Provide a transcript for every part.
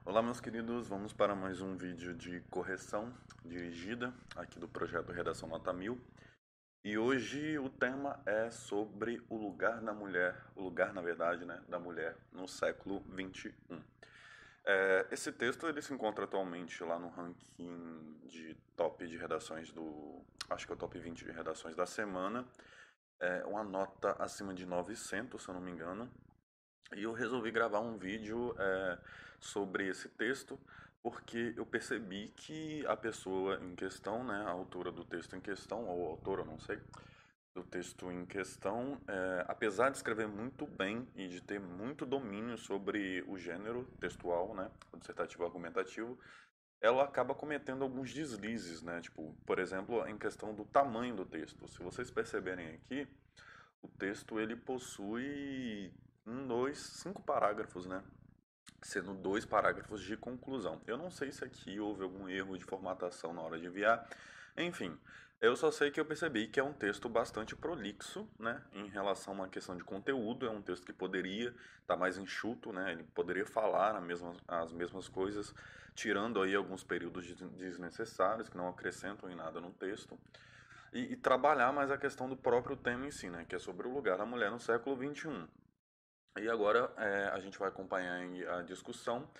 Olá, meus queridos, vamos para mais um vídeo de correção dirigida aqui do projeto Redação Nota 1000. E hoje o tema é sobre o lugar da mulher, o lugar, na verdade, né, da mulher no século XXI. Esse texto ele se encontra atualmente lá no ranking de top de redações acho que é o top 20 de redações da semana. É uma nota acima de 900, se eu não me engano. E eu resolvi gravar um vídeo sobre esse texto porque eu percebi que a pessoa em questão, né, a autora do texto em questão, ou autora, não sei, do texto em questão, apesar de escrever muito bem e de ter muito domínio sobre o gênero textual, né, o dissertativo argumentativo, ela acaba cometendo alguns deslizes, né, tipo, por exemplo, em questão do tamanho do texto. Se vocês perceberem aqui, o texto ele possui cinco parágrafos, né? Sendo dois parágrafos de conclusão. Eu não sei se aqui houve algum erro de formatação na hora de enviar. Enfim, eu só sei que eu percebi que é um texto bastante prolixo, né? Em relação a uma questão de conteúdo, é um texto que poderia estar mais enxuto, né? Ele poderia falar as mesmas coisas, tirando aí alguns períodos desnecessários que não acrescentam em nada no texto. E trabalhar mais a questão do próprio tema em si, né? Que é sobre o lugar da mulher no século XXI. E agora a gente vai acompanhar a discussão.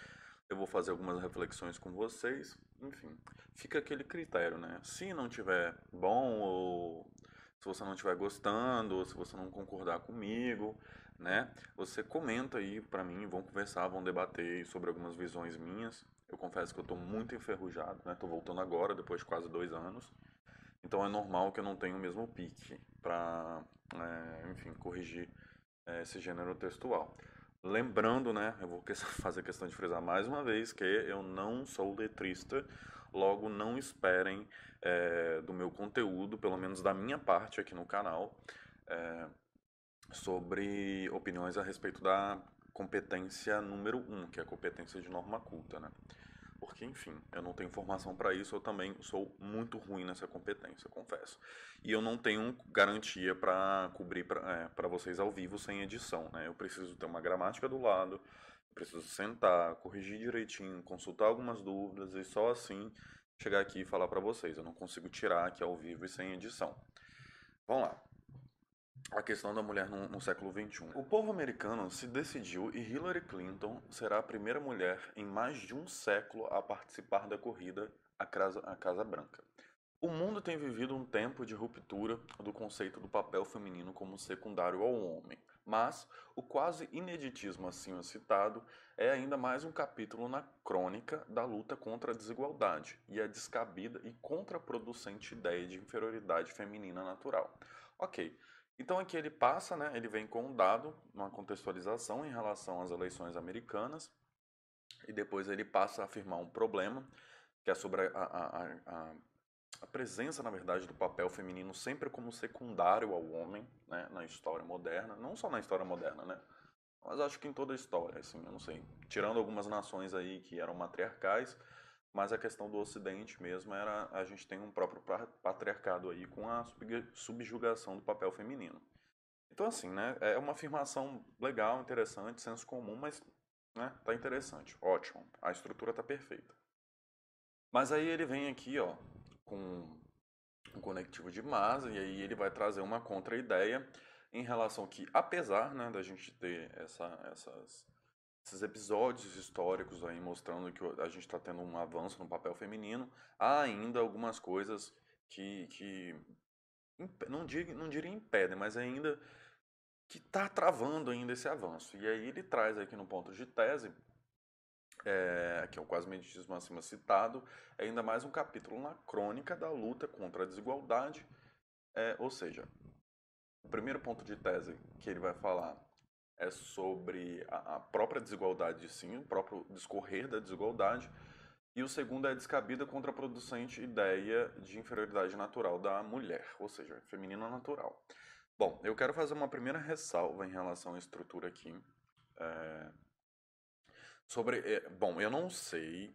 Eu vou fazer algumas reflexões com vocês. Enfim, fica aquele critério, né? Se não tiver bom, ou se você não estiver gostando, ou se você não concordar comigo, né? Você comenta aí pra mim, vão conversar, vão debater sobre algumas visões minhas. Eu confesso que eu tô muito enferrujado, né? Tô voltando agora, depois de quase 2 anos. Então é normal que eu não tenha o mesmo pique pra, enfim, corrigir esse gênero textual. Lembrando, né, eu vou fazer questão de frisar mais uma vez que eu não sou letrista, logo não esperem do meu conteúdo, pelo menos da minha parte aqui no canal, é, sobre opiniões a respeito da competência número um, que é a competência de norma culta, né? Porque, enfim, eu não tenho formação para isso, eu também sou muito ruim nessa competência, confesso. E eu não tenho garantia para cobrir para vocês ao vivo sem edição, né? Eu preciso ter uma gramática do lado, preciso sentar, corrigir direitinho, consultar algumas dúvidas e só assim chegar aqui e falar para vocês. Eu não consigo tirar aqui ao vivo e sem edição. Vamos lá. A questão da mulher no século XXI. O povo americano se decidiu e Hillary Clinton será a primeira mulher em mais de um século a participar da corrida à Casa Branca. O mundo tem vivido um tempo de ruptura do conceito do papel feminino como secundário ao homem, mas o quase ineditismo acima citado é ainda mais um capítulo na crônica da luta contra a desigualdade e a descabida e contraproducente ideia de inferioridade feminina natural. Ok, então aqui ele passa, né, ele vem com um dado, uma contextualização em relação às eleições americanas, e depois ele passa a afirmar um problema, que é sobre a presença, na verdade, do papel feminino sempre como secundário ao homem, né, na história moderna, não só na história moderna, né, mas acho que em toda a história, assim, eu não sei, tirando algumas nações aí que eram matriarcais, mas a questão do Ocidente mesmo era, a gente tem um próprio patriarcado aí com a subjugação do papel feminino. Então, assim, né, é uma afirmação legal, interessante, senso comum, mas, né, tá interessante, ótimo, a estrutura tá perfeita. Mas aí ele vem aqui, ó, com um conectivo de massa, e aí ele vai trazer uma contra-ideia em relação que, apesar, né, da gente ter esses episódios históricos aí mostrando que a gente está tendo um avanço no papel feminino, há ainda algumas coisas que não diria impedem, mas ainda que está travando ainda esse avanço. E aí ele traz aqui no ponto de tese, que é o quase meditismo acima citado, é ainda mais um capítulo na crônica da luta contra a desigualdade, ou seja, o primeiro ponto de tese que ele vai falar é sobre a própria desigualdade, sim, o próprio discorrer da desigualdade, e o segundo é a descabida contraproducente ideia de inferioridade natural da mulher, ou seja, feminina natural. Bom, eu quero fazer uma primeira ressalva em relação à estrutura aqui. É, bom, eu não sei,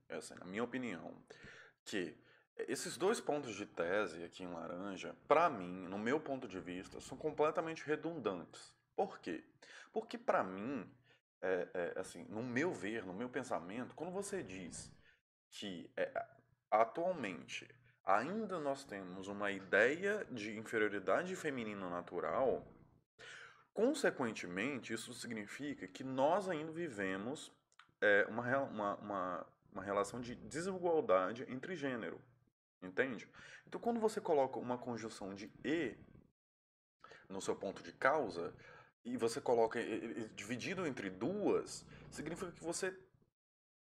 essa é a minha opinião, que esses dois pontos de tese aqui em laranja, para mim, no meu ponto de vista, são completamente redundantes. Por quê? Porque para mim, assim, no meu ver, no meu pensamento, quando você diz que atualmente ainda nós temos uma ideia de inferioridade feminina natural, consequentemente, isso significa que nós ainda vivemos uma relação de desigualdade entre gênero, entende? Então, quando você coloca uma conjunção de e no seu ponto de causa, e você coloca dividido entre duas, significa que você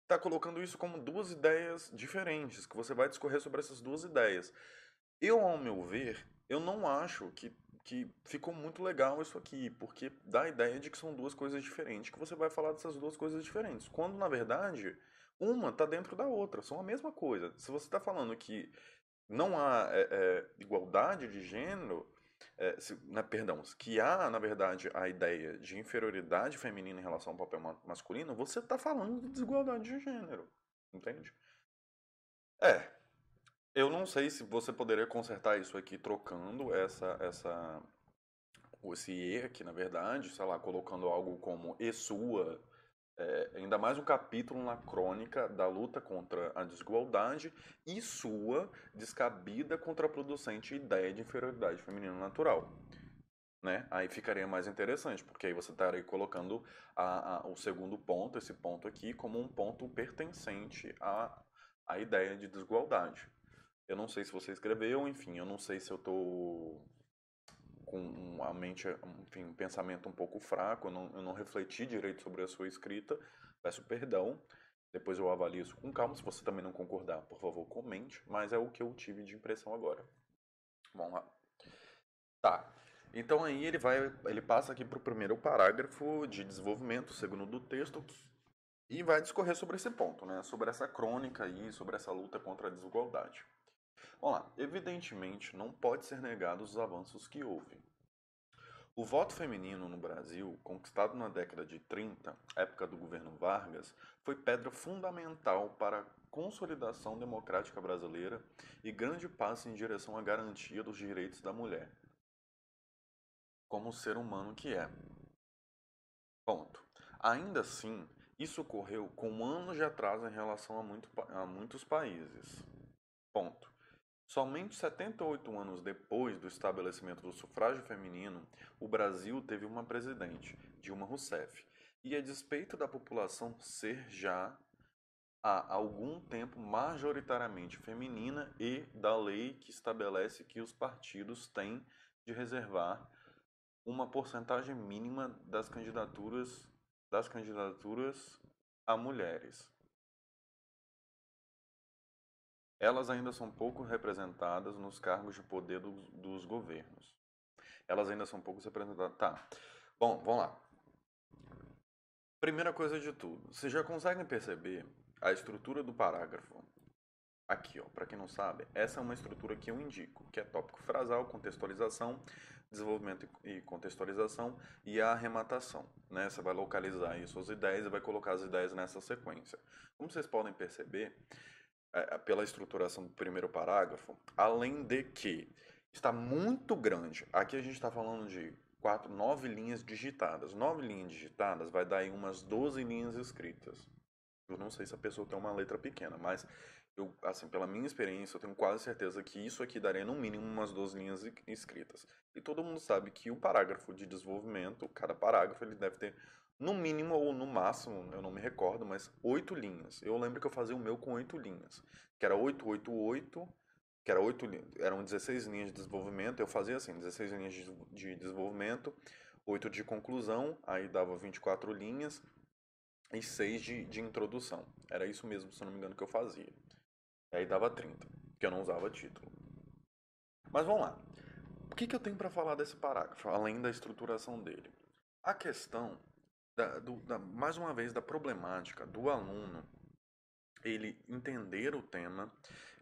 está colocando isso como duas ideias diferentes, que você vai discorrer sobre essas duas ideias. Eu, ao meu ver, eu não acho que ficou muito legal isso aqui, porque dá a ideia de que são duas coisas diferentes, que você vai falar dessas duas coisas diferentes, quando na verdade uma está dentro da outra, são a mesma coisa. Se você está falando que não há igualdade de gênero, perdão, que há, na verdade, a ideia de inferioridade feminina em relação ao papel masculino, você está falando de desigualdade de gênero, entende? É, eu não sei se você poderia consertar isso aqui trocando esse E aqui, na verdade, sei lá, colocando algo como E sua, ainda mais um capítulo na crônica da luta contra a desigualdade e sua descabida contraproducente ideia de inferioridade feminina natural. Né? Aí ficaria mais interessante, porque aí você estaria colocando o segundo ponto, esse ponto aqui, como um ponto pertencente à ideia de desigualdade. Eu não sei se você escreveu, enfim, eu não sei se eu estou com a mente, enfim, um pensamento um pouco fraco, eu não refleti direito sobre a sua escrita, peço perdão, depois eu avalio isso com calma, se você também não concordar, por favor, comente, mas é o que eu tive de impressão agora. Vamos lá. Tá. Então aí ele passa aqui para o primeiro parágrafo de desenvolvimento, segundo do texto, e vai discorrer sobre esse ponto, né? Sobre essa crônica aí, sobre essa luta contra a desigualdade. Vamos lá. Evidentemente, não pode ser negado os avanços que houve. O voto feminino no Brasil, conquistado na década de 30, época do governo Vargas, foi pedra fundamental para a consolidação democrática brasileira e grande passo em direção à garantia dos direitos da mulher, como ser humano que é. Ponto. Ainda assim, isso ocorreu com anos de atraso em relação a muitos países. Ponto. Somente 78 anos depois do estabelecimento do sufrágio feminino, o Brasil teve uma presidente, Dilma Rousseff, e a despeito da população ser já há algum tempo majoritariamente feminina e da lei que estabelece que os partidos têm de reservar uma porcentagem mínima das candidaturas a mulheres. Elas ainda são pouco representadas nos cargos de poder dos governos. Elas ainda são pouco representadas. Tá. Bom, vamos lá. Primeira coisa de tudo, vocês já conseguem perceber a estrutura do parágrafo? Aqui, ó, para quem não sabe, essa é uma estrutura que eu indico, que é tópico frasal, contextualização, desenvolvimento e contextualização e a arrematação, né? Você vai localizar aí suas ideias e vai colocar as ideias nessa sequência. Como vocês podem perceber, pela estruturação do primeiro parágrafo, além de que está muito grande, aqui a gente está falando de 9 linhas digitadas. 9 linhas digitadas vai dar aí umas 12 linhas escritas. Eu não sei se a pessoa tem uma letra pequena, mas eu, assim, pela minha experiência, eu tenho quase certeza que isso aqui daria no mínimo umas 12 linhas escritas. E todo mundo sabe que o parágrafo de desenvolvimento, cada parágrafo, ele deve ter no mínimo ou no máximo, eu não me recordo, mas 8 linhas. Eu lembro que eu fazia o meu com 8 linhas, que era 888, que era 8, eram 16 linhas de desenvolvimento, eu fazia assim, 16 linhas de desenvolvimento, 8 de conclusão, aí dava 24 linhas, e 6 de introdução. Era isso mesmo, se eu não me engano, que eu fazia. E aí dava 30, que eu não usava título. Mas vamos lá. O que eu tenho para falar desse parágrafo, além da estruturação dele? A questão, mais uma vez, da problemática do aluno ele entender o tema,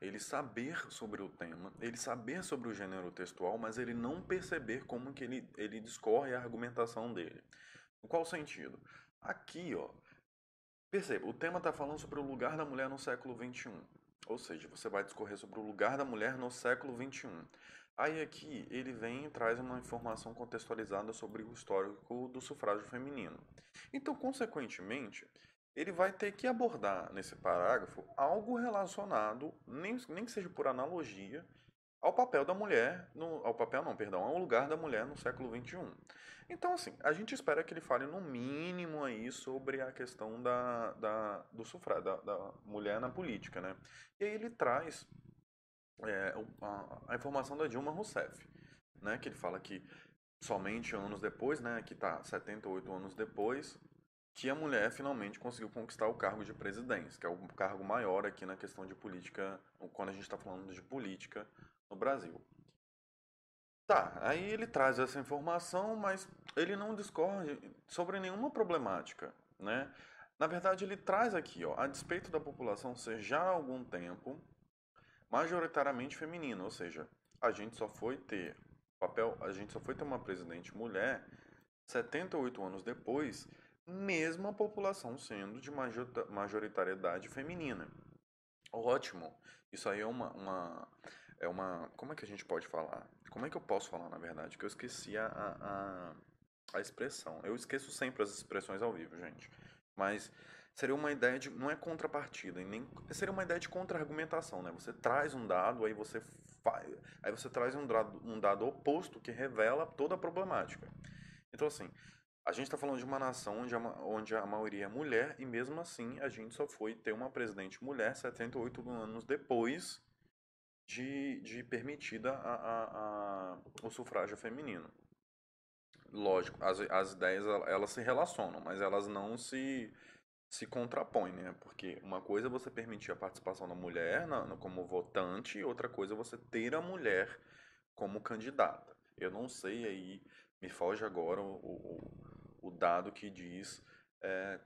ele saber sobre o tema, ele saber sobre o gênero textual, mas ele não perceber como que ele discorre a argumentação dele. Em qual sentido? Aqui, ó, perceba, o tema está falando sobre o lugar da mulher no século XXI. Ou seja, você vai discorrer sobre o lugar da mulher no século XXI. Aí aqui ele vem e traz uma informação contextualizada sobre o histórico do sufrágio feminino. Então, consequentemente, ele vai ter que abordar nesse parágrafo algo relacionado, nem que seja por analogia, ao papel da mulher, ao papel não, perdão, ao lugar da mulher no século XXI. Então, assim, a gente espera que ele fale no mínimo aí sobre a questão do sufrágio, da mulher na política, né? E aí ele traz a informação da Dilma Rousseff, né? Que ele fala que somente anos depois, né? Que tá 78 anos depois, que a mulher finalmente conseguiu conquistar o cargo de presidência, que é o cargo maior aqui na questão de política, quando a gente está falando de política no Brasil. Tá, aí ele traz essa informação, mas ele não discorre sobre nenhuma problemática, né? Na verdade, ele traz aqui, ó, a despeito da população ser já há algum tempo majoritariamente feminina, ou seja, a gente só foi ter uma presidente mulher 78 anos depois, mesmo a população sendo de majoritariedade feminina. Ótimo. Isso aí como é que a gente pode falar? Como é que eu posso falar, na verdade? Que eu esqueci a expressão. Eu esqueço sempre as expressões ao vivo, gente. Mas seria uma ideia de, não é contrapartida, e nem seria uma ideia de contra-argumentação, né? Você traz um dado, aí você traz um dado oposto que revela toda a problemática. Então, assim, a gente está falando de uma nação onde a maioria é mulher e mesmo assim a gente só foi ter uma presidente mulher 78 anos depois de permitida o sufrágio feminino. Lógico, as ideias elas se relacionam, mas elas não se contrapõem, né? Porque uma coisa é você permitir a participação da mulher como votante e outra coisa é você ter a mulher como candidata. Eu não sei aí, me foge agora o dado que diz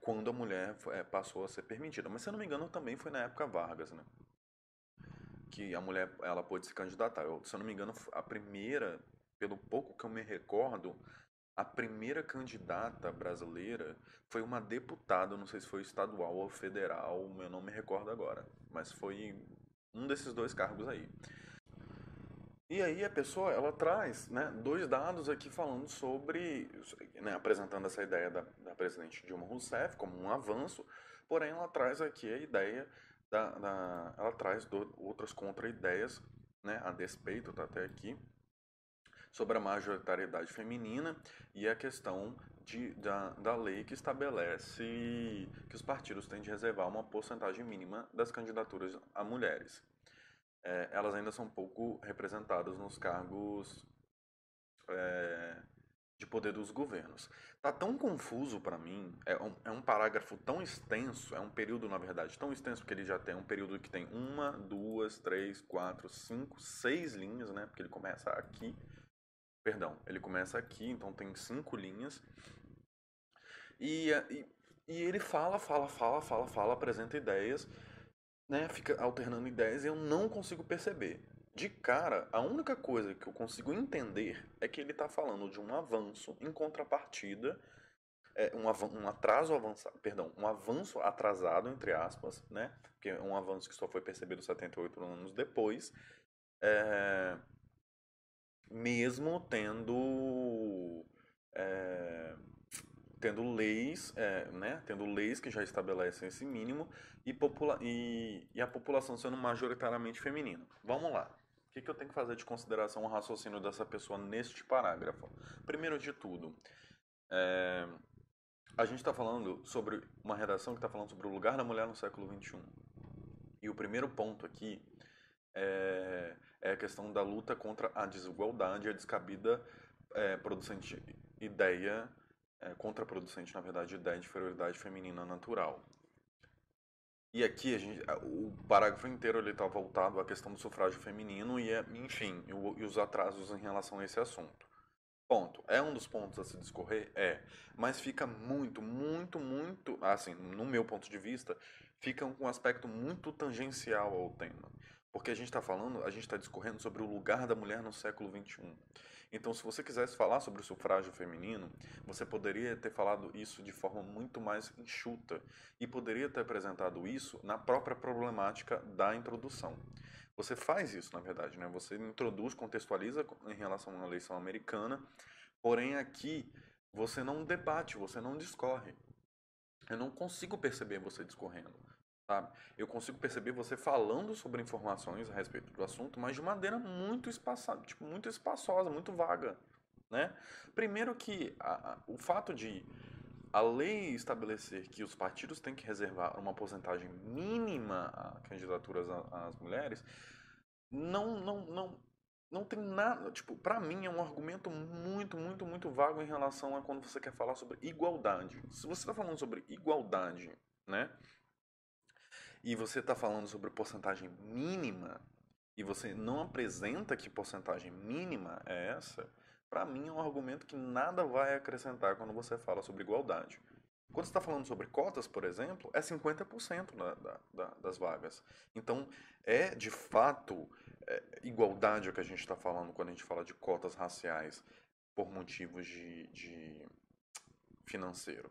quando a mulher passou a ser permitida. Mas se eu não me engano também foi na época Vargas, né? Que a mulher ela pôde se candidatar. Se eu não me engano, a primeira, pelo pouco que eu me recordo, a primeira candidata brasileira foi uma deputada, não sei se foi estadual ou federal, eu não me recordo agora, mas foi um desses dois cargos aí. E aí a pessoa, ela traz, né, dois dados aqui falando sobre, né, apresentando essa ideia da presidente Dilma Rousseff como um avanço, porém ela traz aqui a ideia ela traz outras contra-ideias, né, a despeito, tá até aqui, sobre a majoritariedade feminina e a questão da lei que estabelece que os partidos têm de reservar uma porcentagem mínima das candidaturas a mulheres. Elas ainda são pouco representadas nos cargos de poder dos governos. Tá tão confuso para mim, é um parágrafo tão extenso, é um período, na verdade, tão extenso que ele já tem um período que tem uma, duas, três, quatro, cinco, seis linhas, né? Porque ele começa aqui, perdão, ele começa aqui, então tem cinco linhas. E ele fala, apresenta ideias, né? Fica alternando ideias e eu não consigo perceber. De cara, a única coisa que eu consigo entender é que ele está falando de um avanço em contrapartida, um atraso avançado, perdão, um avanço atrasado, entre aspas, né? Porque é um avanço que só foi percebido 78 anos depois, é, mesmo é, tendo leis, né, tendo leis que já estabelecem esse mínimo e a população sendo majoritariamente feminina. Vamos lá. O que eu tenho que fazer de consideração o raciocínio dessa pessoa neste parágrafo? Primeiro de tudo, a gente está falando sobre uma redação que está falando sobre o lugar da mulher no século XXI. E o primeiro ponto aqui é a questão da luta contra a desigualdade e a descabida producente ideia, contraproducente, na verdade, ideia de inferioridade feminina natural. E aqui o parágrafo inteiro ele está voltado à questão do sufrágio feminino enfim, e os atrasos em relação a esse assunto. Ponto. É um dos pontos a se discorrer? É. Mas fica muito, assim, no meu ponto de vista, fica com um aspecto muito tangencial ao tema. Porque a gente está discorrendo sobre o lugar da mulher no século XXI. Então, se você quisesse falar sobre o sufrágio feminino, você poderia ter falado isso de forma muito mais enxuta e poderia ter apresentado isso na própria problemática da introdução. Você faz isso, na verdade, né? Você introduz, contextualiza em relação à eleição americana, porém aqui você não debate, você não discorre. Eu não consigo perceber você discorrendo, sabe? Eu consigo perceber você falando sobre informações a respeito do assunto, mas de maneira muito espaçada, tipo, muito espaçosa, muito vaga, né? Primeiro que o fato de a lei estabelecer que os partidos têm que reservar uma porcentagem mínima a candidaturas às mulheres, não tem nada, tipo, pra mim é um argumento muito vago em relação a quando você quer falar sobre igualdade. Se você está falando sobre igualdade, né, e você está falando sobre porcentagem mínima, e você não apresenta que porcentagem mínima é essa, pra mim é um argumento que nada vai acrescentar quando você fala sobre igualdade. Quando você está falando sobre cotas, por exemplo, é 50% das vagas. Então, é de fato igualdade o que a gente está falando quando a gente fala de cotas raciais por motivos de financeiro.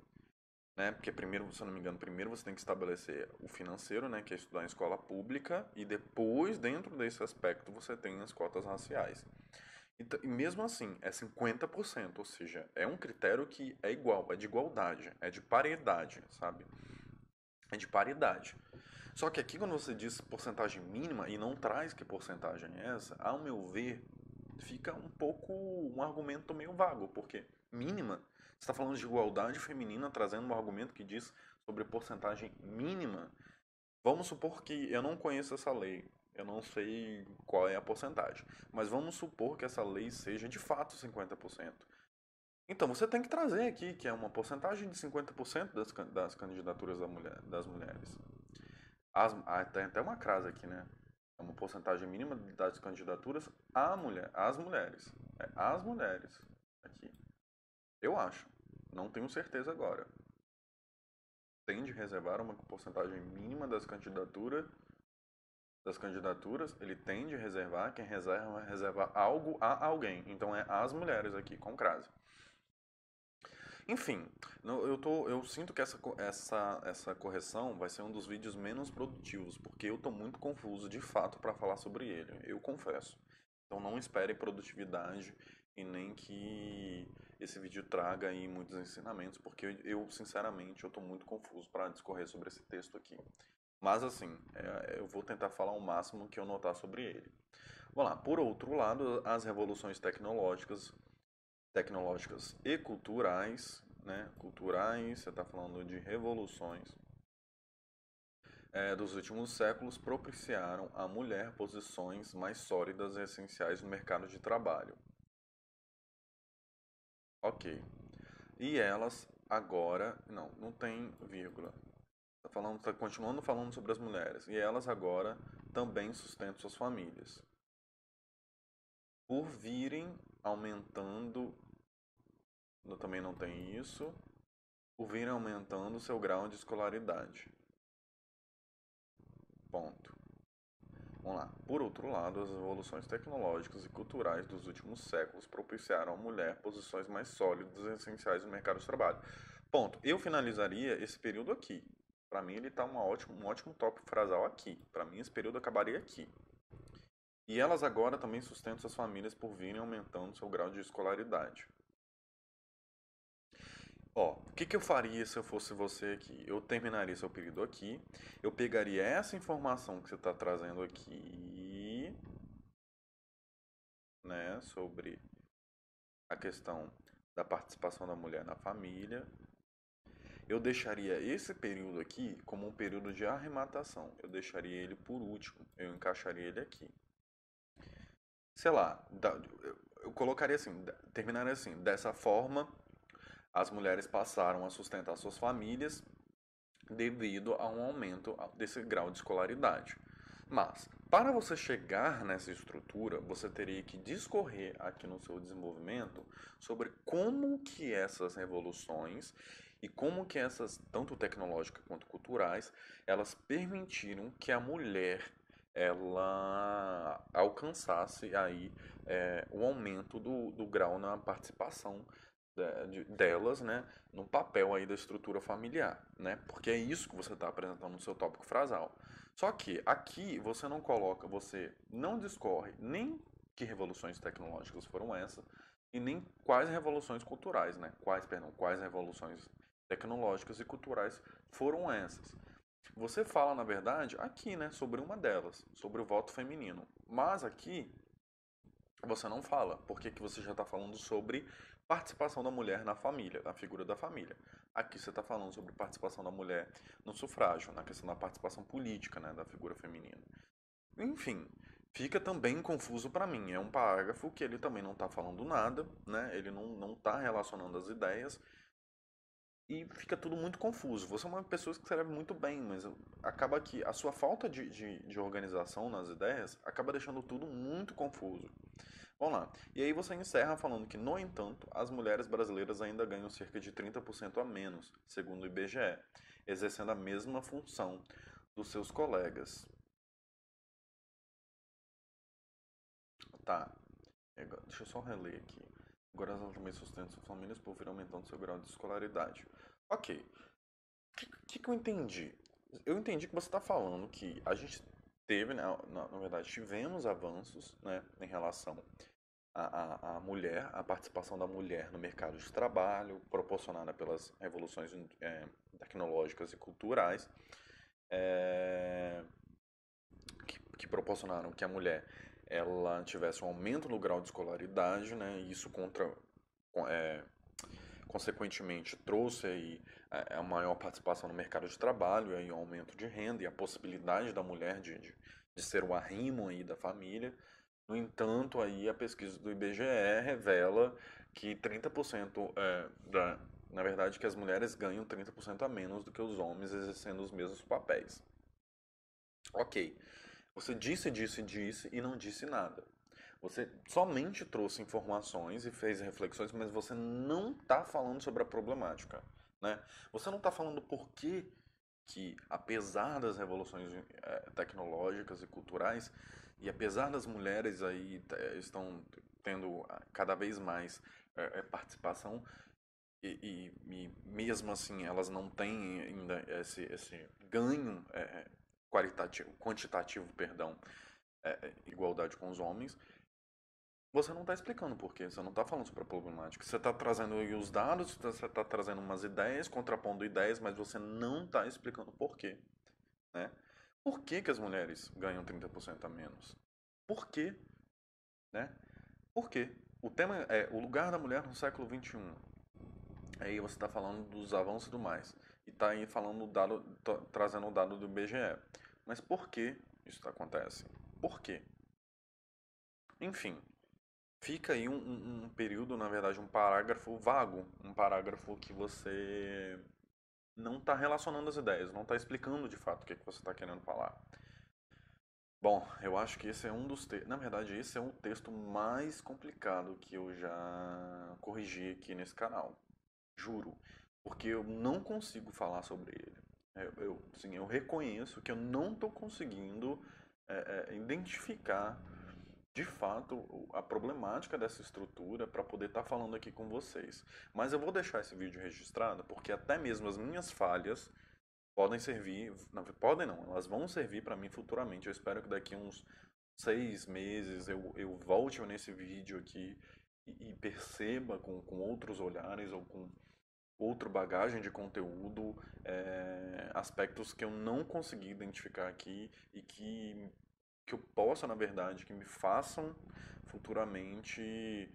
Né? Porque primeiro, se eu não me engano, primeiro você tem que estabelecer o financeiro, né, que é estudar em escola pública, e depois, dentro desse aspecto, você tem as cotas raciais. E mesmo assim, é 50%, ou seja, é um critério que é igual, é de igualdade, é de paridade, sabe? É de paridade. Só que aqui, quando você diz porcentagem mínima e não traz que porcentagem é essa, ao meu ver, fica um pouco um argumento meio vago, porque mínima, você está falando de igualdade feminina, trazendo um argumento que diz sobre porcentagem mínima. Vamos supor que eu não conheço essa lei, eu não sei qual é a porcentagem, mas vamos supor que essa lei seja de fato 50%. Então você tem que trazer aqui que é uma porcentagem de 50% das candidaturas das mulheres. Tem até uma crase aqui, né? É uma porcentagem mínima das candidaturas às mulheres. É às mulheres aqui. Eu acho. Não tenho certeza agora. Tem de reservar uma porcentagem mínima das candidaturas, ele tem de reservar, quem reserva vai reservar algo a alguém. Então é as mulheres aqui, com crase. Enfim, eu sinto que essa correção vai ser um dos vídeos menos produtivos, porque eu tô muito confuso de fato para falar sobre ele, eu confesso. Então não espere produtividade e nem que esse vídeo traga aí muitos ensinamentos, porque eu sinceramente eu tô muito confuso para discorrer sobre esse texto aqui. Mas assim, eu vou tentar falar o máximo que eu notar sobre ele. Vamos lá. Por outro lado, as revoluções tecnológicas e culturais, né? Culturais, você está falando de revoluções dos últimos séculos propiciaram à mulher posições mais sólidas e essenciais no mercado de trabalho. Ok. E elas agora, não tem vírgula. Tá continuando falando sobre as mulheres. E elas agora também sustentam suas famílias. Por virem aumentando, também não tem isso, por virem aumentando seu grau de escolaridade. Ponto. Vamos lá. Por outro lado, as evoluções tecnológicas e culturais dos últimos séculos propiciaram à mulher posições mais sólidas e essenciais no mercado de trabalho. Ponto. Eu finalizaria esse período aqui. Para mim, ele está um ótimo tópico frasal aqui. Para mim, esse período acabaria aqui. E elas agora também sustentam suas famílias por virem aumentando seu grau de escolaridade. Ó, o que eu faria se eu fosse você aqui? Eu terminaria seu período aqui, eu pegaria essa informação que você está trazendo aqui, né, sobre a questão da participação da mulher na família. Eu deixaria esse período aqui como um período de arrematação. Eu deixaria ele por último. Eu encaixaria ele aqui. Sei lá, eu colocaria assim, terminaria assim. Dessa forma, as mulheres passaram a sustentar suas famílias devido a um aumento desse grau de escolaridade. Mas, para você chegar nessa estrutura, você teria que discorrer aqui no seu desenvolvimento sobre como que essas revoluções e como que essas, tanto tecnológicas quanto culturais, elas permitiram que a mulher ela alcançasse aí o aumento do grau na participação delas, né, no papel aí da estrutura familiar, né? Porque é isso que você está apresentando no seu tópico frasal. Só que aqui você não coloca, você não discorre nem que revoluções tecnológicas foram essas e nem quais revoluções culturais, né? Quais revoluções tecnológicas e culturais foram essas. Você fala, na verdade, aqui, né, sobre uma delas, sobre o voto feminino. Mas aqui você não fala, porque que você já está falando sobre participação da mulher na família, na figura da família. Aqui você está falando sobre participação da mulher no sufrágio, na questão da participação política, né, da figura feminina. Enfim, fica também confuso para mim. É um parágrafo que ele também não está falando nada, né? Ele não está relacionando as ideias e fica tudo muito confuso. Você é uma pessoa que escreve muito bem, mas acaba que a sua falta de organização nas ideias acaba deixando tudo muito confuso. Vamos lá. E aí você encerra falando que, no entanto, as mulheres brasileiras ainda ganham cerca de 30% a menos, segundo o IBGE, exercendo a mesma função dos seus colegas. Tá, deixa eu só reler aqui. Agora elas também sustentam suas famílias por vir aumentando seu grau de escolaridade. Ok. O que eu entendi? Eu entendi que você está falando que a gente teve, né, na verdade, tivemos avanços, né, em relação à mulher, à participação da mulher no mercado de trabalho, proporcionada pelas revoluções tecnológicas e culturais, é, que proporcionaram que a mulher ela tivesse um aumento no grau de escolaridade, né, e isso é, consequentemente trouxe aí a maior participação no mercado de trabalho, aí um aumento de renda e a possibilidade da mulher de ser o arrimo aí da família. No entanto, aí a pesquisa do IBGE revela que 30% na verdade, que as mulheres ganham 30% a menos do que os homens exercendo os mesmos papéis. Ok, você disse e não disse nada. Você somente trouxe informações e fez reflexões, mas você não está falando sobre a problemática, né? Você não está falando por que, apesar das revoluções tecnológicas e culturais, e apesar das mulheres aí estão tendo cada vez mais participação, e mesmo assim elas não têm ainda esse ganho quantitativo, perdão, igualdade com os homens, você não está explicando por quê, você não está falando sobre a problemática. Você está trazendo aí os dados, você está trazendo umas ideias, contrapondo ideias, mas você não está explicando por quê, né? Por que que as mulheres ganham 30% a menos? Por quê, né? Por quê? O tema é o lugar da mulher no século XXI. Aí você está falando dos avanços e do mais. E está aí falando o dado, trazendo o dado do IBGE. Mas por que isso acontece? Por quê? Enfim, fica aí um período, na verdade, um parágrafo vago, um parágrafo que você não está relacionando as ideias, não está explicando de fato o que, que você está querendo falar. Bom, eu acho que esse é um dos textos. Na verdade, esse é o texto mais complicado que eu já corrigi aqui nesse canal. Juro. Porque eu não consigo falar sobre ele. Sim, eu reconheço que eu não estou conseguindo identificar de fato a problemática dessa estrutura para poder estar falando aqui com vocês. Mas eu vou deixar esse vídeo registrado porque até mesmo as minhas falhas podem servir, não, podem não, elas vão servir para mim futuramente. Eu espero que daqui uns 6 meses eu volte nesse vídeo aqui e perceba com outros olhares ou com outra bagagem de conteúdo, aspectos que eu não consegui identificar aqui e que eu possa, na verdade, que me façam futuramente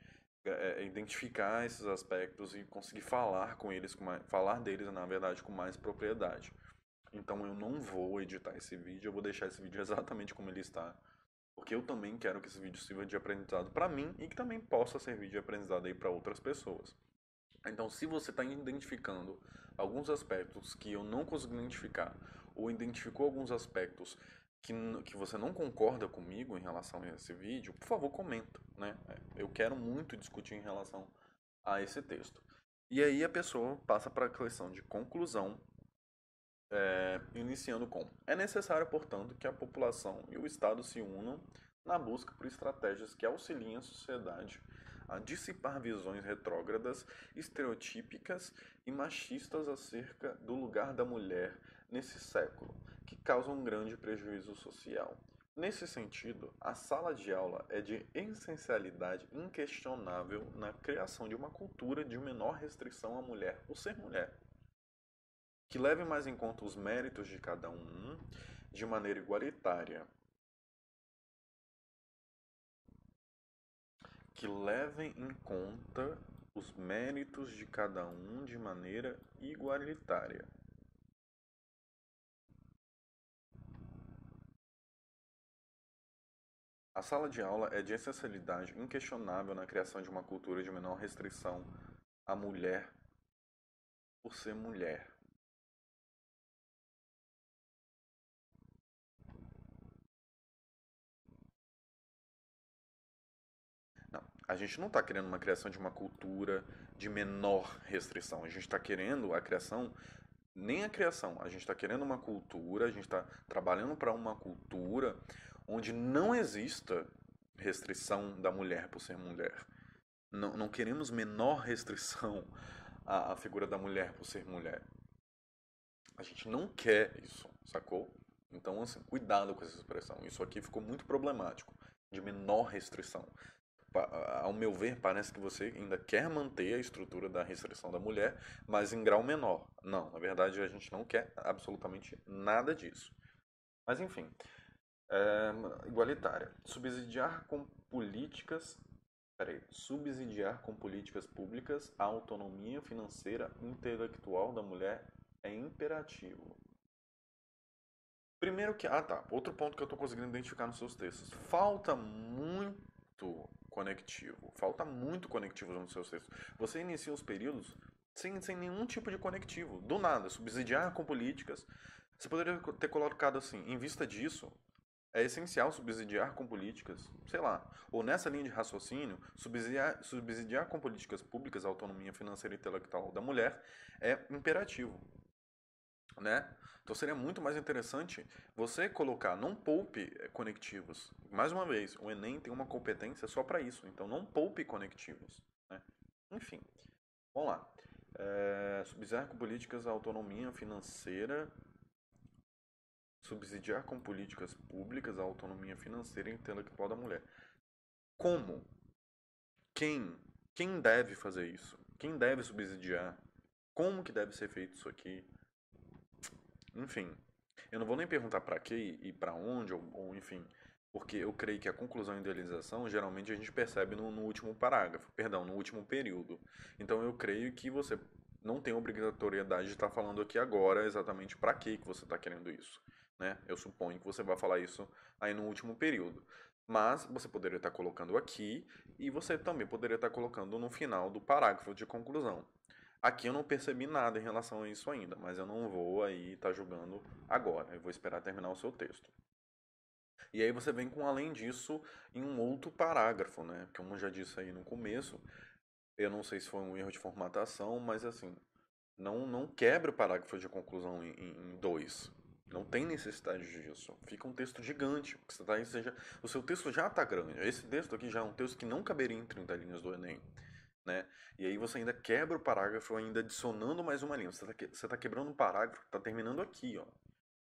identificar esses aspectos e conseguir falar com eles, falar deles, na verdade, com mais propriedade. Então eu não vou editar esse vídeo, eu vou deixar esse vídeo exatamente como ele está, porque eu também quero que esse vídeo sirva de aprendizado para mim e que também possa servir de aprendizado aí para outras pessoas. Então, se você está identificando alguns aspectos que eu não consigo identificar, ou identificou alguns aspectos que você não concorda comigo em relação a esse vídeo, por favor, comenta, né? Eu quero muito discutir em relação a esse texto. E aí a pessoa passa para a questão de conclusão, Iniciando com: é necessário, portanto, que a população e o Estado se unam na busca por estratégias que auxiliem a sociedade a dissipar visões retrógradas, estereotípicas e machistas acerca do lugar da mulher nesse século, que causam um grande prejuízo social. Nesse sentido, a sala de aula é de essencialidade inquestionável na criação de uma cultura de menor restrição à mulher por ser mulher, que leve mais em conta os méritos de cada um de maneira igualitária, que levem em conta os méritos de cada um de maneira igualitária. A sala de aula é de essencialidade inquestionável na criação de uma cultura de menor restrição à mulher por ser mulher. Não, a gente não está querendo uma criação de uma cultura de menor restrição. A gente está querendo a criação, nem a criação, a gente está querendo uma cultura, a gente está trabalhando para uma cultura onde não exista restrição da mulher por ser mulher. Não queremos menor restrição à figura da mulher por ser mulher. A gente não quer isso, sacou? Então, assim, cuidado com essa expressão. Isso aqui ficou muito problemático, de menor restrição. Ao meu ver, parece que você ainda quer manter a estrutura da restrição da mulher, mas em grau menor. Não, na verdade a gente não quer absolutamente nada disso. Mas enfim, igualitária. Subsidiar com políticas públicas a autonomia financeira e intelectual da mulher é imperativo. Primeiro que. Ah, tá. Outro ponto que eu estou conseguindo identificar nos seus textos. Falta muito conectivo. Falta muito conectivo nos seus textos. Você inicia os períodos sem nenhum tipo de conectivo. Do nada. Subsidiar com políticas. Você poderia ter colocado assim: em vista disso, é essencial subsidiar com políticas, sei lá, ou nessa linha de raciocínio, subsidiar com políticas públicas a autonomia financeira e intelectual da mulher é imperativo, né? Então seria muito mais interessante você colocar, não poupe conectivos. Mais uma vez, o Enem tem uma competência só para isso, então não poupe conectivos, né? Enfim, vamos lá. Subsidiar com políticas a autonomia financeira. Subsidiar com políticas públicas a autonomia financeira e intelectual da mulher. Como? Quem? Quem deve fazer isso? Quem deve subsidiar? Como que deve ser feito isso aqui? Enfim, eu não vou nem perguntar para quê e para onde, ou enfim, porque eu creio que a conclusão e idealização geralmente a gente percebe no último parágrafo, perdão, no último período. Então eu creio que você não tem obrigatoriedade de estar falando aqui agora exatamente para que você está querendo isso, né? Eu suponho que você vai falar isso aí no último período. Mas você poderia estar colocando aqui e você também poderia estar colocando no final do parágrafo de conclusão. Aqui eu não percebi nada em relação a isso ainda, mas eu não vou aí estar julgando agora. Eu vou esperar terminar o seu texto. E aí você vem com além disso em um outro parágrafo, né? Como eu já disse aí no começo, eu não sei se foi um erro de formatação, mas assim, não quebre o parágrafo de conclusão em dois. Não tem necessidade disso. Fica um texto gigante. O seu texto já está grande. Esse texto aqui já é um texto que não caberia em 30 linhas do Enem. Né? E aí você ainda quebra o parágrafo, ainda adicionando mais uma linha. Você tá quebrando um parágrafo que está terminando aqui, ó.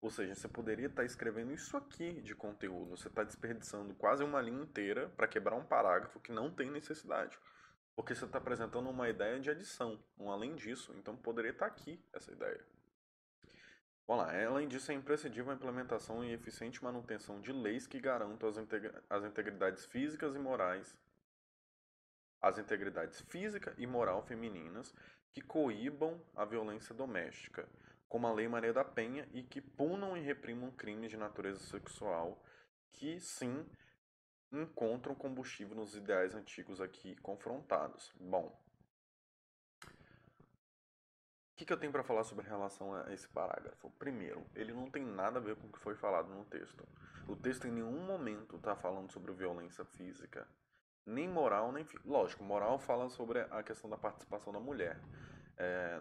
Ou seja, você poderia estar escrevendo isso aqui de conteúdo. Você está desperdiçando quase uma linha inteira para quebrar um parágrafo que não tem necessidade. Porque você está apresentando uma ideia de adição, um além disso. Então poderia estar aqui essa ideia. Vamos lá. Além disso, é imprescindível a implementação e eficiente manutenção de leis que garantam as integridades físicas e morais, as integridades física e moral femininas que coíbam a violência doméstica, como a Lei Maria da Penha, e que punam e reprimam crimes de natureza sexual que, sim, encontram combustível nos ideais antigos aqui confrontados. Bom, o que eu tenho para falar sobre relação a esse parágrafo? Primeiro, ele não tem nada a ver com o que foi falado no texto. O texto em nenhum momento está falando sobre violência física, nem moral, nem. Lógico, moral fala sobre a questão da participação da mulher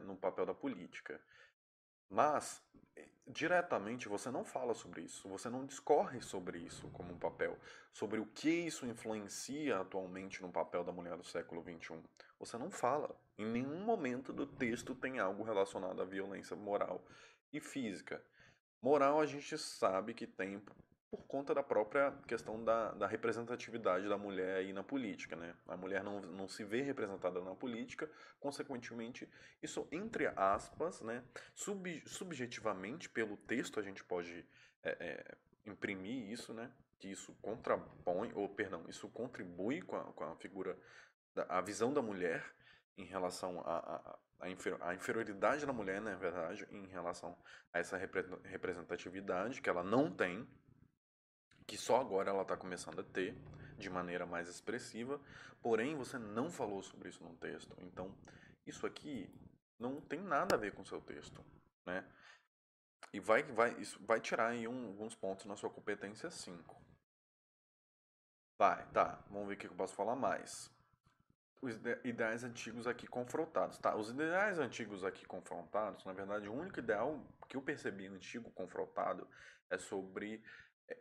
no papel da política. Mas, diretamente, você não fala sobre isso, você não discorre sobre isso como um papel, sobre o que isso influencia atualmente no papel da mulher do século XXI. Você não fala. Em nenhum momento do texto tem algo relacionado à violência moral e física. Moral a gente sabe que tem por conta da própria questão da representatividade da mulher aí na política, né? A mulher não se vê representada na política, consequentemente, isso, entre aspas, né, subjetivamente, pelo texto, a gente pode é, é, imprimir isso, né? Que isso contrapõe, ou perdão, isso contribui com a figura, a visão da mulher em relação à inferioridade da mulher, na verdade, em relação a essa representatividade que ela não tem, que só agora ela está começando a ter de maneira mais expressiva, porém você não falou sobre isso no texto. Então, isso aqui não tem nada a ver com o seu texto, né? E isso vai tirar aí alguns pontos na sua competência 5. Vai, tá. Vamos ver o que eu posso falar mais. Os ideais antigos aqui confrontados, tá? Os ideais antigos aqui confrontados, na verdade, o único ideal que eu percebi antigo confrontado é sobre é,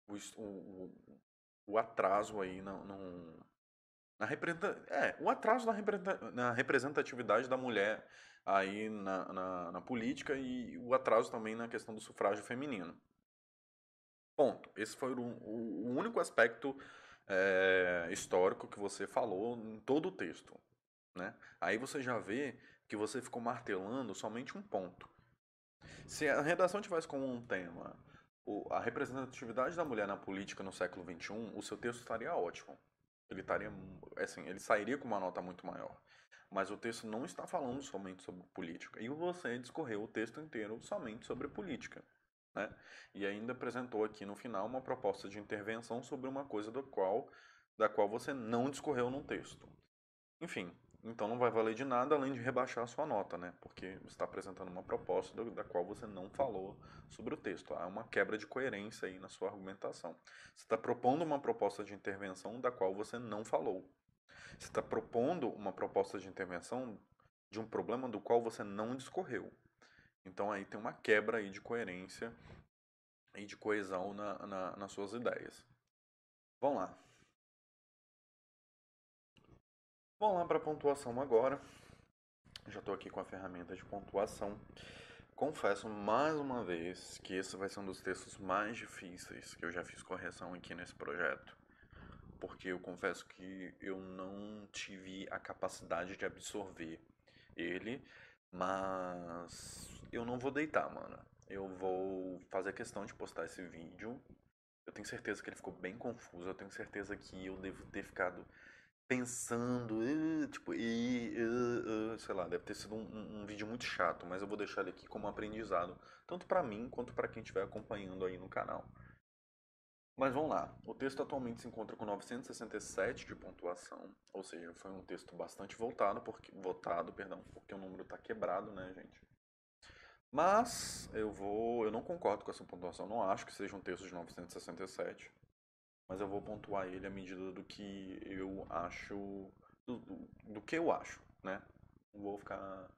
o, o, o atraso aí o atraso na representatividade da mulher aí na política e o atraso também na questão do sufrágio feminino. Ponto. Esse foi o único aspecto histórico que você falou em todo o texto, né? Aí você já vê que você ficou martelando somente um ponto. Se a redação tivesse como um tema a representatividade da mulher na política no século XXI, o seu texto estaria ótimo. Ele estaria, assim, ele sairia com uma nota muito maior. Mas o texto não está falando somente sobre política. E você discorreu o texto inteiro somente sobre política, né? E ainda apresentou aqui no final uma proposta de intervenção sobre uma coisa da qual você não discorreu no texto. Enfim, então não vai valer de nada além de rebaixar a sua nota, né? Porque você está apresentando uma proposta da qual você não falou sobre o texto. Há uma quebra de coerência aí na sua argumentação. Você está propondo uma proposta de intervenção da qual você não falou. Você está propondo uma proposta de intervenção de um problema do qual você não discorreu. Então aí tem uma quebra aí de coerência e de coesão nas suas ideias. Vamos lá. Vamos lá para a pontuação agora. Já estou aqui com a ferramenta de pontuação. Confesso mais uma vez que esse vai ser um dos textos mais difíceis que eu já fiz correção aqui nesse projeto. Porque eu confesso que eu não tive a capacidade de absorver ele, mas eu não vou deitar, mano. Eu vou fazer questão de postar esse vídeo. Eu tenho certeza que ele ficou bem confuso, eu tenho certeza que eu devo ter ficado pensando, tipo, sei lá, deve ter sido um vídeo muito chato, mas eu vou deixar ele aqui como aprendizado, tanto pra mim quanto pra quem estiver acompanhando aí no canal. Mas vamos lá, o texto atualmente se encontra com 967 de pontuação, ou seja, foi um texto bastante votado, porque o número está quebrado, né, gente? Mas eu não concordo com essa pontuação, não acho que seja um texto de 967, mas eu vou pontuar ele à medida do que eu acho, do que eu acho, né? Não vou ficar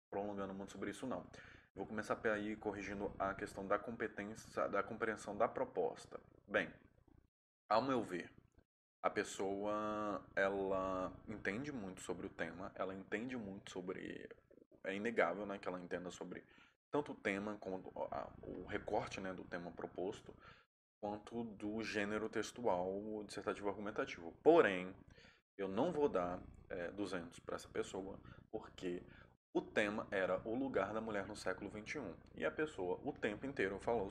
prolongando muito sobre isso, não. Vou começar aí corrigindo a questão da competência, da compreensão da proposta. Bem, ao meu ver, a pessoa, ela entende muito sobre o tema, ela entende muito sobre... É inegável, né, que ela entenda sobre tanto o tema como o recorte, né, do tema proposto, quanto do gênero textual dissertativo argumentativo. Porém, eu não vou dar 200 para essa pessoa, porque o tema era o lugar da mulher no século XXI. E a pessoa o tempo inteiro falou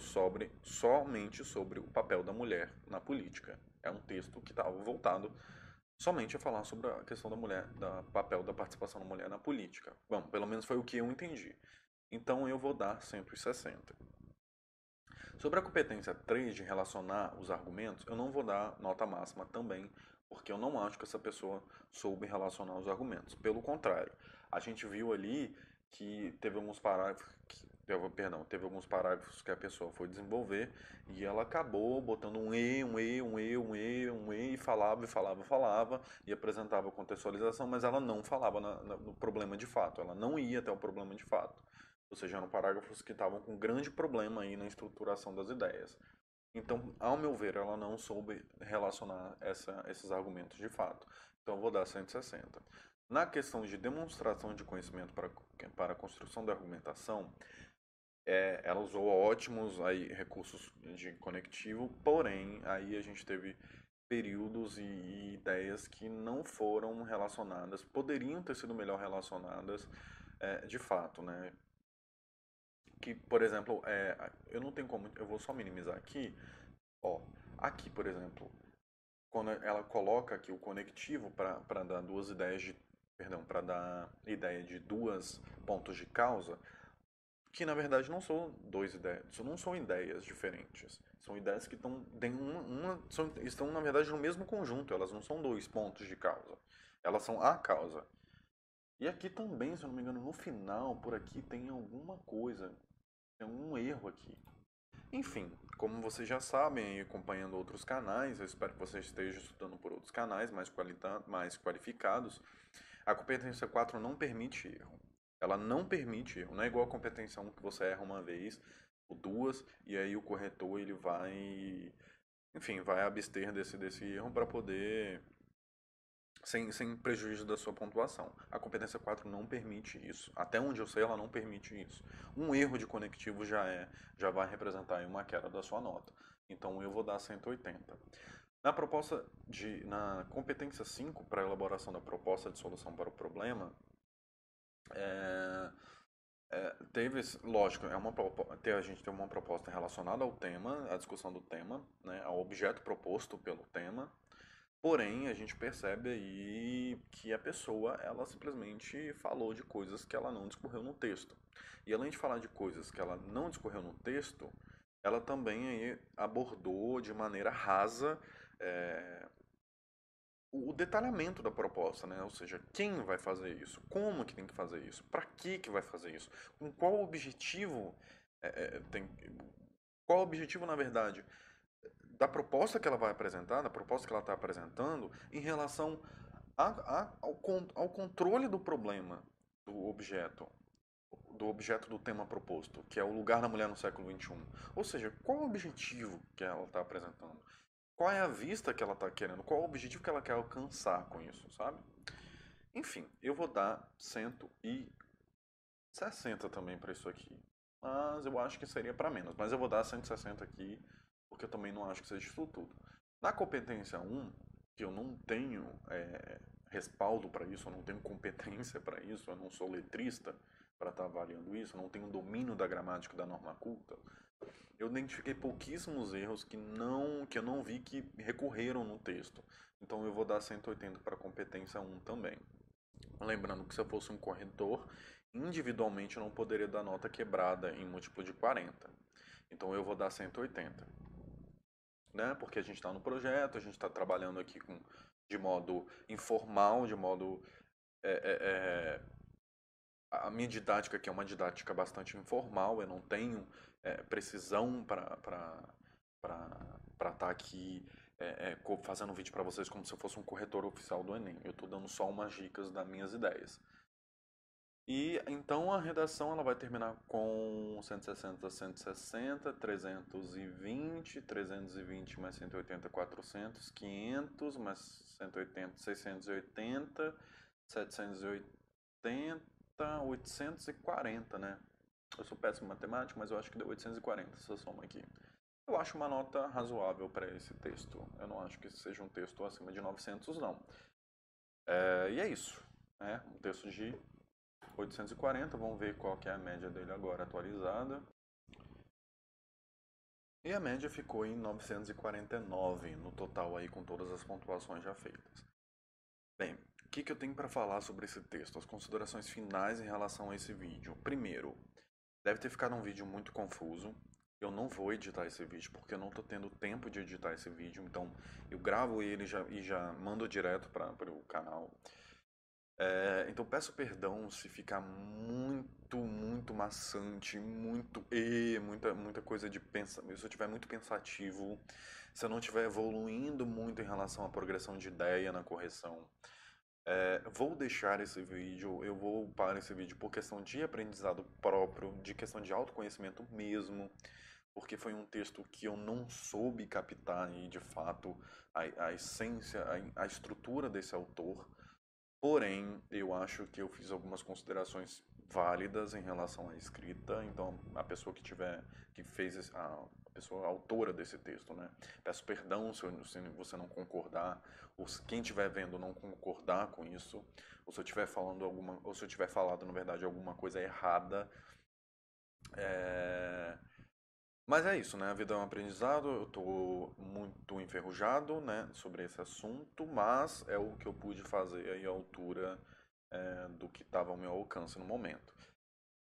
somente sobre o papel da mulher na política. É um texto que estava voltado somente a falar sobre a questão da mulher, do papel da participação da mulher na política. Bom, pelo menos foi o que eu entendi. Então eu vou dar 160. Sobre a competência 3 de relacionar os argumentos, eu não vou dar nota máxima também, porque eu não acho que essa pessoa soube relacionar os argumentos. Pelo contrário, a gente viu ali que teve alguns parágrafos, teve alguns parágrafos que a pessoa foi desenvolver e ela acabou botando um e, e falava e apresentava a contextualização, mas ela não falava no problema de fato, ela não ia até o problema de fato. Ou seja, eram parágrafos que estavam com grande problema aí na estruturação das ideias. Então, ao meu ver, ela não soube relacionar esses argumentos de fato. Então, eu vou dar 160. Na questão de demonstração de conhecimento para a construção da argumentação, ela usou ótimos aí, recursos de conectivo, porém, aí a gente teve períodos e ideias que não foram relacionadas, poderiam ter sido melhor relacionadas de fato, né? Que, por exemplo, eu não tenho como, eu vou só minimizar aqui, ó, aqui, por exemplo, quando ela coloca aqui o conectivo para dar duas ideias de, perdão, para dar ideia de duas pontos de causa, que na verdade não são dois ideias, não são ideias diferentes. São ideias que estão na verdade no mesmo conjunto, elas não são dois pontos de causa. Elas são a causa. E aqui também, se eu não me engano, no final, por aqui tem alguma coisa, tem um erro aqui. Enfim, como vocês já sabem, e acompanhando outros canais, eu espero que vocês estejam estudando por outros canais mais qualificados, a competência 4 não permite erro. Ela não permite erro. Não é igual a competência 1 que você erra uma vez ou duas e aí o corretor ele vai, enfim, vai abster desse erro para poder sem prejuízo da sua pontuação. A competência 4 não permite isso. Até onde eu sei, ela não permite isso. Um erro de conectivo já vai representar uma queda da sua nota. Então eu vou dar 180. Na competência 5, para a elaboração da proposta de solução para o problema, é, lógico, a gente tem uma proposta relacionada ao tema, à discussão do tema, né, ao objeto proposto pelo tema. Porém, a gente percebe aí que a pessoa, ela simplesmente falou de coisas que ela não discorreu no texto. E além de falar de coisas que ela não discorreu no texto, ela também aí abordou de maneira rasa o detalhamento da proposta, né? Ou seja, quem vai fazer isso, como que tem que fazer isso, para que vai fazer isso, com qual objetivo qual o objetivo, na verdade, da proposta que ela vai apresentar, da proposta que ela está apresentando, em relação ao controle do problema do objeto do tema proposto, que é o lugar da mulher no século XXI. Ou seja, qual é o objetivo que ela está apresentando? Qual é a vista que ela está querendo? Qual é o objetivo que ela quer alcançar com isso, sabe? Enfim, eu vou dar 160 também para isso aqui. Mas eu acho que seria para menos. Mas eu vou dar 160 aqui, porque eu também não acho que seja isso tudo. Na competência 1, que eu não tenho respaldo para isso, eu não tenho competência para isso, eu não sou letrista para estar avaliando isso, eu não tenho domínio da gramática da norma culta, eu identifiquei pouquíssimos erros que eu não vi que recorreram no texto. Então eu vou dar 180 para a competência 1 também. Lembrando que se eu fosse um corretor, individualmente eu não poderia dar nota quebrada em múltiplo de 40. Então eu vou dar 180. Né? Porque a gente está no projeto, a gente está trabalhando aqui de modo informal, de modo. É, é, é, a minha didática aqui é uma didática bastante informal, eu não tenho precisão para estar aqui fazendo um vídeo para vocês como se eu fosse um corretor oficial do Enem. Eu estou dando só umas dicas das minhas ideias. E então a redação ela vai terminar com 160, 160, 320, 320 mais 180, 400, 500 mais 180, 680, 780, 840, né? Eu sou péssimo em matemática, mas eu acho que deu 840 essa soma aqui. Eu acho uma nota razoável para esse texto. Eu não acho que seja um texto acima de 900, não. E é isso. Né? Um texto de 840, vamos ver qual que é a média dele agora atualizada. E a média ficou em 949 no total aí com todas as pontuações já feitas. Bem, o que eu tenho para falar sobre esse texto? As considerações finais em relação a esse vídeo. Primeiro, deve ter ficado um vídeo muito confuso. Eu não vou editar esse vídeo porque eu não estou tendo tempo de editar esse vídeo. Então eu gravo ele e já mando direto para o canal. Então peço perdão se ficar muito maçante, muita coisa de pensamento. Se eu estiver muito pensativo, se eu não estiver evoluindo muito em relação à progressão de ideia na correção. Vou deixar esse vídeo, eu vou upar esse vídeo por questão de aprendizado próprio, de questão de autoconhecimento mesmo, porque foi um texto que eu não soube captar aí, de fato a essência, a estrutura desse autor. Porém, eu acho que eu fiz algumas considerações válidas em relação à escrita, então a pessoa que tiver, que fez a pessoa autora desse texto, né? Peço perdão se você não concordar, ou se quem estiver vendo não concordar com isso, ou se eu estiver falando alguma, ou se eu tiver falado, na verdade, alguma coisa errada. É... Mas é isso, né? A vida é um aprendizado, eu tô muito enferrujado, né, sobre esse assunto, mas é o que eu pude fazer aí à altura do que estava ao meu alcance no momento.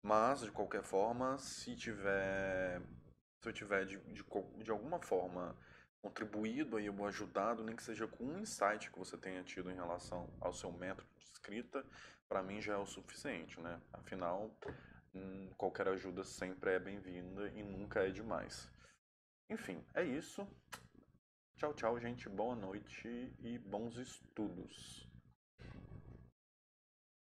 Mas, de qualquer forma, se eu tiver de alguma forma contribuído aí, ou ajudado, nem que seja com um insight que você tenha tido em relação ao seu método de escrita, para mim já é o suficiente, né? Afinal, qualquer ajuda sempre é bem-vinda e nunca é demais. Enfim, é isso. Tchau, tchau, gente. Boa noite e bons estudos.